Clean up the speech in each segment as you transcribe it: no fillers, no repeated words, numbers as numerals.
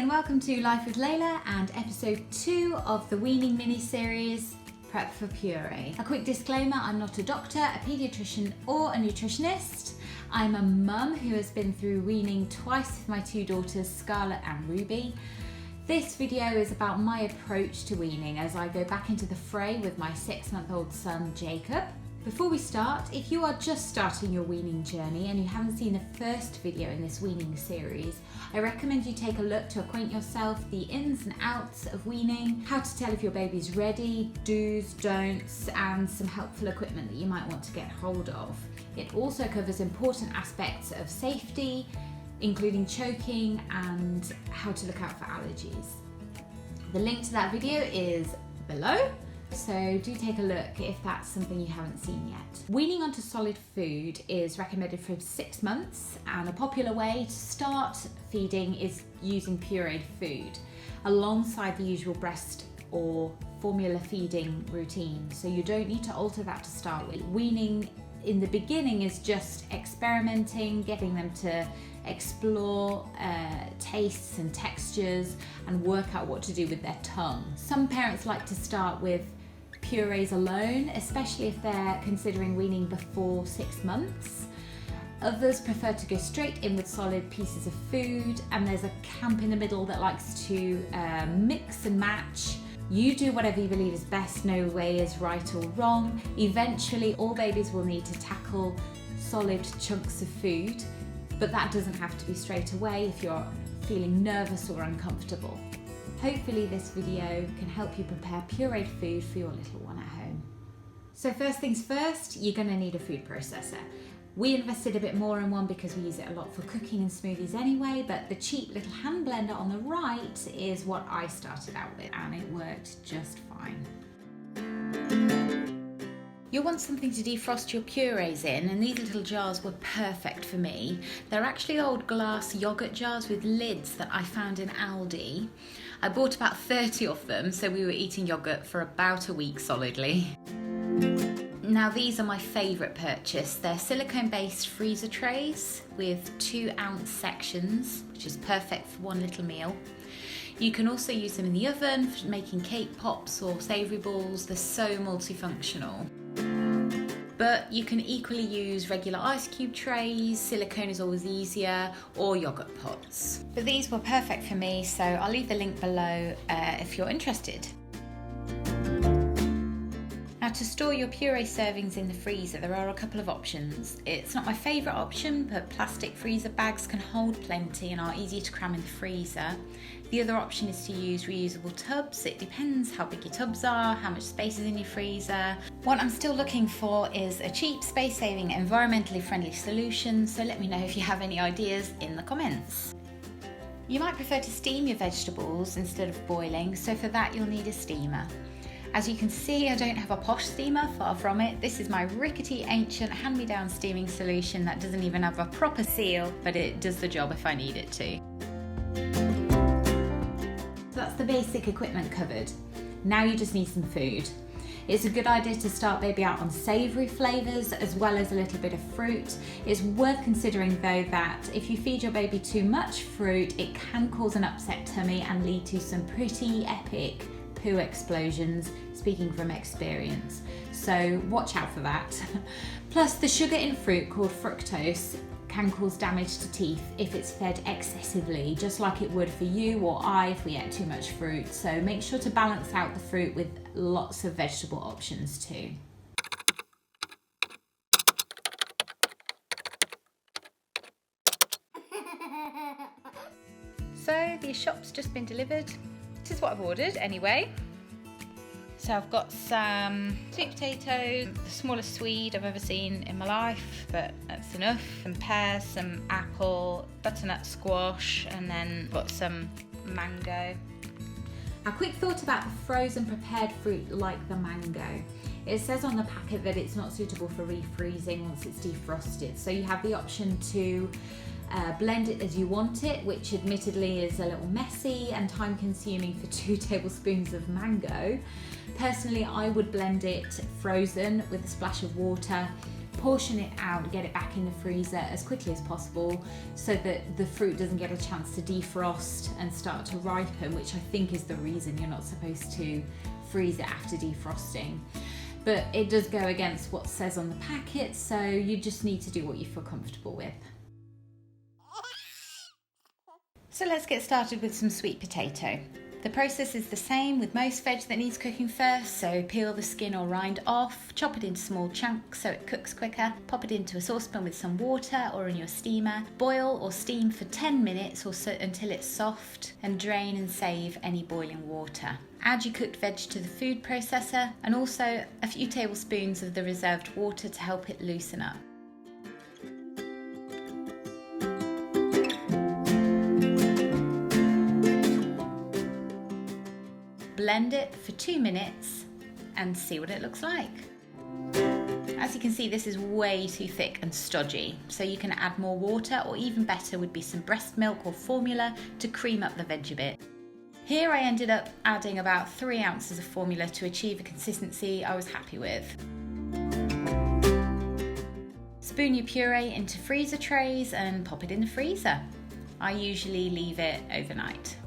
and welcome to Life with Layla and episode 2 of the Weaning mini-series, Prep for Puree. A quick disclaimer, I'm not a doctor, a paediatrician or a nutritionist. I'm a mum who has been through weaning twice with my two daughters, Scarlett and Ruby. This video is about my approach to weaning as I go back into the fray with my 6-month-old son, Jacob. Before we start, if you are just starting your weaning journey and you haven't seen the first video in this weaning series, I recommend you take a look to acquaint yourself the ins and outs of weaning, how to tell if your baby's ready, do's, don'ts, and some helpful equipment that you might want to get hold of. It also covers important aspects of safety, including choking and how to look out for allergies. The link to that video is below. So do take a look if that's something you haven't seen yet. Weaning onto solid food is recommended for 6 months, and a popular way to start feeding is using pureed food alongside the usual breast or formula feeding routine. So you don't need to alter that to start with. Weaning in the beginning is just experimenting, getting them to explore tastes and textures and work out what to do with their tongue. Some parents like to start with purees alone, especially if they're considering weaning before 6 months. Others prefer to go straight in with solid pieces of food, and there's a camp in the middle that likes to mix and match. You do whatever you believe is best, no way is right or wrong. Eventually, all babies will need to tackle solid chunks of food, but that doesn't have to be straight away if you're feeling nervous or uncomfortable. Hopefully this video can help you prepare pureed food for your little one at home. So first things first, you're going to need a food processor. We invested a bit more in one because we use it a lot for cooking and smoothies anyway, but the cheap little hand blender on the right is what I started out with, and it worked just fine. You'll want something to defrost your purees in, and these little jars were perfect for me. They're actually old glass yogurt jars with lids that I found in Aldi. I bought about 30 of them, so we were eating yogurt for about a week solidly. Now these are my favourite purchase. They're silicone-based freezer trays with 2-ounce sections, which is perfect for one little meal. You can also use them in the oven for making cake pops or savoury balls. They're so multifunctional. But you can equally use regular ice cube trays, silicone is always easier, or yogurt pots. But these were perfect for me, so I'll leave the link below if you're interested. Now to store your puree servings in the freezer, there are a couple of options. It's not my favourite option, but plastic freezer bags can hold plenty and are easy to cram in the freezer. The other option is to use reusable tubs. It depends how big your tubs are, how much space is in your freezer. What I'm still looking for is a cheap, space-saving, environmentally friendly solution, so let me know if you have any ideas in the comments. You might prefer to steam your vegetables instead of boiling, so for that you'll need a steamer. As you can see, I don't have a posh steamer, far from it. This is my rickety, ancient, hand-me-down steaming solution that doesn't even have a proper seal, but it does the job if I need it to. So that's the basic equipment covered. Now you just need some food. It's a good idea to start baby out on savoury flavours as well as a little bit of fruit. It's worth considering though that if you feed your baby too much fruit, it can cause an upset tummy and lead to some pretty epic poo explosions, speaking from experience. So watch out for that. Plus the sugar in fruit called fructose can cause damage to teeth if it's fed excessively, just like it would for you or I if we ate too much fruit. So make sure to balance out the fruit with lots of vegetable options too. So the shop's just been delivered. This is what I've ordered anyway. So I've got some sweet potato, the smallest Swede I've ever seen in my life, but that's enough. Some pears, some apple, butternut squash, and then got some mango. A quick thought about the frozen prepared fruit like the mango. It says on the packet that it's not suitable for refreezing once it's defrosted. So you have the option to blend it as you want it, which admittedly is a little messy and time consuming for 2 tablespoons of mango. Personally, I would blend it frozen with a splash of water portion it out and get it back in the freezer as quickly as possible so that the fruit doesn't get a chance to defrost and start to ripen, which I think is the reason you're not supposed to freeze it after defrosting. But it does go against what says on the packet, so you just need to do what you feel comfortable with. So let's get started with some sweet potato. The process is the same with most veg that needs cooking first, so peel the skin or rind off, chop it into small chunks so it cooks quicker, pop it into a saucepan with some water or in your steamer, boil or steam for 10 minutes or so until it's soft, and drain and save any boiling water. Add your cooked veg to the food processor and also a few tablespoons of the reserved water to help it loosen up. Blend it for 2 minutes and see what it looks like. As you can see, this is way too thick and stodgy, so you can add more water, or even better would be some breast milk or formula to cream up the veg a bit. Here I ended up adding about 3 ounces of formula to achieve a consistency I was happy with. Spoon your puree into freezer trays and pop it in the freezer. I usually leave it overnight.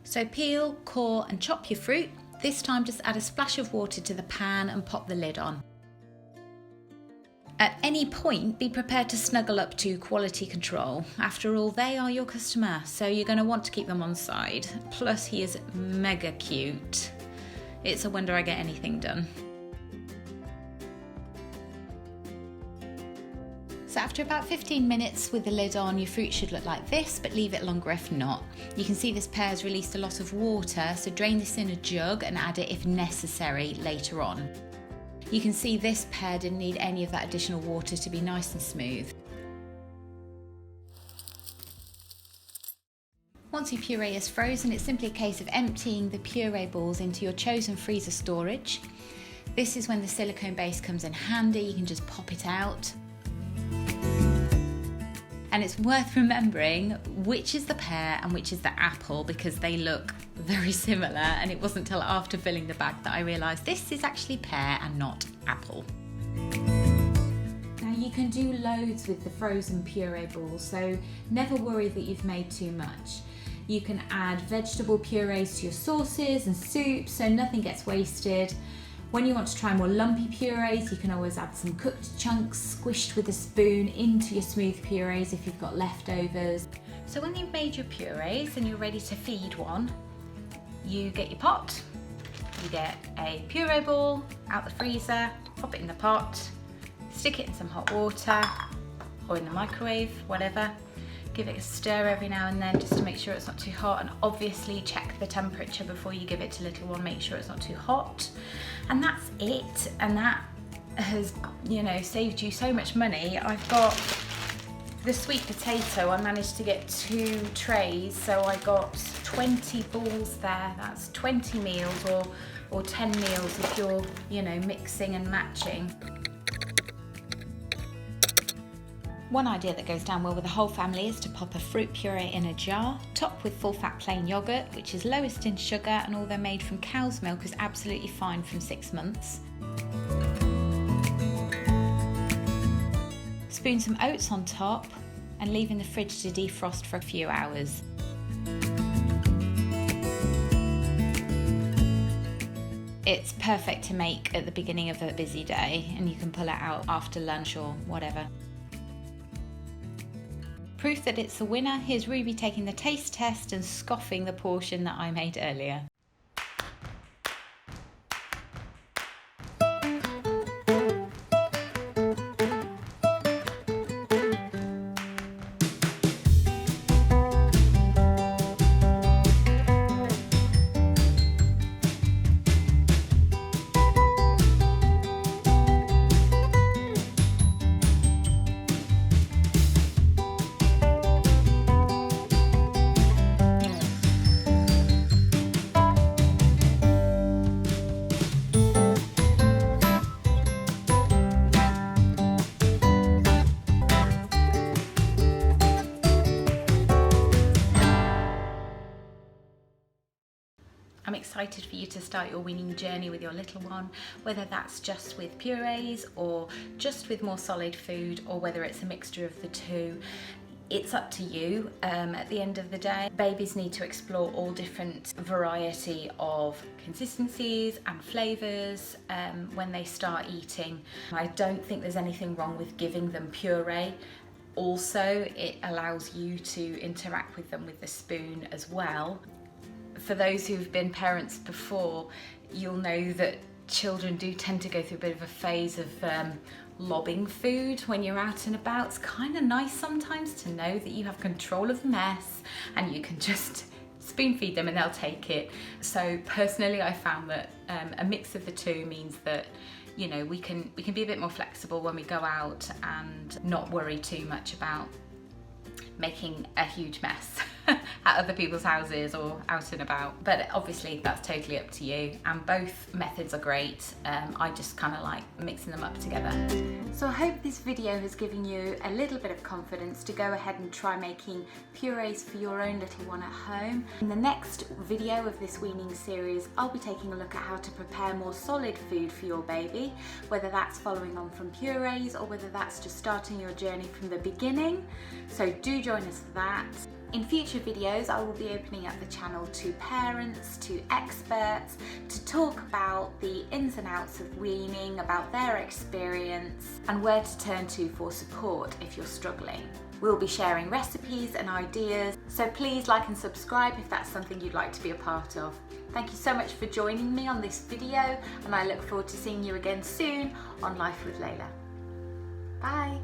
So peel, core and chop your fruit. This time just add a splash of water to the pan and pop the lid on. At any point, be prepared to snuggle up to quality control. After all, they are your customer, so you're going to want to keep them on side. Plus, he is mega cute. It's a wonder I get anything done. So after about 15 minutes with the lid on, your fruit should look like this, but leave it longer if not. You can see this pear has released a lot of water, so drain this in a jug and add it if necessary later on. You can see this pear didn't need any of that additional water to be nice and smooth. Once your puree is frozen, it's simply a case of emptying the puree balls into your chosen freezer storage. This is when the silicone base comes in handy, you can just pop it out. And it's worth remembering which is the pear and which is the apple, because they look very similar, and it wasn't until after filling the bag that I realised this is actually pear and not apple. Now you can do loads with the frozen puree balls, so never worry that you've made too much. You can add vegetable purees to your sauces and soups so nothing gets wasted. When you want to try more lumpy purees, you can always add some cooked chunks squished with a spoon into your smooth purees if you've got leftovers. So when you've made your purees and you're ready to feed one, you get your pot, you get a puree ball out the freezer, pop it in the pot, stick it in some hot water or in the microwave, whatever. Give it a stir every now and then just to make sure it's not too hot, and obviously check the temperature before you give it to little one, make sure it's not too hot. And that's it, and that has, saved you so much money. I've got the sweet potato, I managed to get 2 trays, so I got 20 balls there. That's 20 meals or 10 meals if you're, mixing and matching. One idea that goes down well with the whole family is to pop a fruit puree in a jar, top with full fat plain yogurt, which is lowest in sugar, and although made from cow's milk is absolutely fine from 6 months. Spoon some oats on top and leave in the fridge to defrost for a few hours. It's perfect to make at the beginning of a busy day, and you can pull it out after lunch or whatever. Proof that it's a winner, here's Ruby taking the taste test and scoffing the portion that I made earlier. excited for you to start your weaning journey with your little one, whether that's just with purees or just with more solid food, or whether it's a mixture of the two. It's up to you at the end of the day. Babies need to explore all different variety of consistencies and flavours when they start eating. I don't think there's anything wrong with giving them puree. Also, it allows you to interact with them with the spoon as well. For those who've been parents before, you'll know that children do tend to go through a bit of a phase of lobbing food when you're out and about. It's kind of nice sometimes to know that you have control of the mess and you can just spoon feed them and they'll take it. So personally, I found that a mix of the two means that, you know, we can be a bit more flexible when we go out and not worry too much about making a huge mess at other people's houses or out and about. But obviously that's totally up to you, and both methods are great. I just kind of like mixing them up together. So I hope this video has given you a little bit of confidence to go ahead and try making purees for your own little one at home. In the next video of this weaning series, I'll be taking a look at how to prepare more solid food for your baby, whether that's following on from purees or whether that's just starting your journey from the beginning. So do join us for that. In future videos, I will be opening up the channel to parents, to experts, to talk about the ins and outs of weaning, about their experience, and where to turn to for support if you're struggling. We'll be sharing recipes and ideas, so please like and subscribe if that's something you'd like to be a part of. Thank you so much for joining me on this video, and I look forward to seeing you again soon on Life with Layla. Bye!